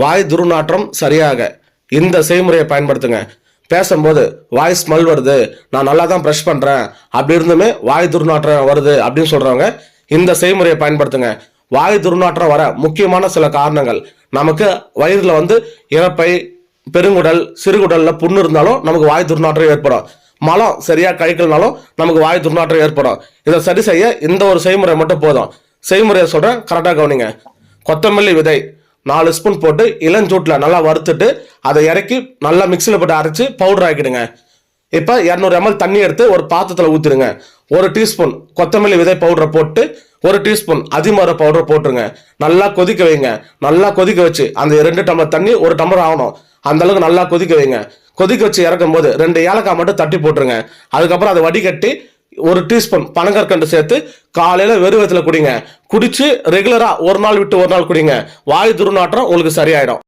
வாய் துர்நாற்றம் சரியாக இந்த செய்முறையை பயன்படுத்துங்க. பேசும்போது வாய் ஸ்மெல் வருது, நான் நல்லா தான் ப்ரஷ் பண்றேன், அப்படி இருந்துமே வாய் துர்நாற்றம் வருது அப்படின்னு சொல்றவங்க இந்த செய்முறையை பயன்படுத்துங்க. வாய் துர்நாற்றம் வர முக்கியமான சில காரணங்கள், நமக்கு வயிறுல இறப்பை, பெருங்குடல், சிறுகுடல்ல புண்ணு இருந்தாலும் நமக்கு வாய் துர்நாற்றம் ஏற்படும். மலம் சரியா கழிக்கலனாலும் நமக்கு வாய் துர்நாற்றம் ஏற்படும். இதை சரி செய்ய இந்த ஒரு செய்முறை மட்டும் போதும். செய்முறையை சொல்றேன், கரெக்டா கவனிங்க. கொத்தமல்லி விதை 4 ஸ்பூன் போட்டு இளஞ்சூட்டில் நல்லா வறுத்துட்டு அதை இறக்கி நல்லா மிக்சியில் போட்டு அரைச்சி பவுடர் ஆக்கிடுங்க. இப்போ 200 ml தண்ணி எடுத்து ஒரு பாத்திரத்தில் ஊற்றிடுங்க. 1 டீஸ்பூன் கொத்தமல்லி விதை பவுடரை போட்டு 1 டீஸ்பூன் அதிமர பவுடர் போட்டுருங்க. நல்லா கொதிக்க வைங்க. நல்லா கொதிக்க வச்சு அந்த 2 டம்ளர் தண்ணி 1 டம்ளர் ஆகணும், அந்த அளவுக்கு நல்லா கொதிக்க வைங்க. கொதிக்க வச்சு இறக்கும் போது 2 ஏலக்காய் மட்டும் தட்டி போட்டுருங்க. அதுக்கப்புறம் அதை வடிகட்டி 1 டீஸ்பூன் பனங்கற்கண்டு சேர்த்து காலையில வெறும் வயித்துல குடிங்க. குடிச்சு ரெகுலரா ஒரு நாள் விட்டு ஒரு நாள் குடிங்க. வாய் துர்நாற்றம் உங்களுக்கு சரியாயிடும்.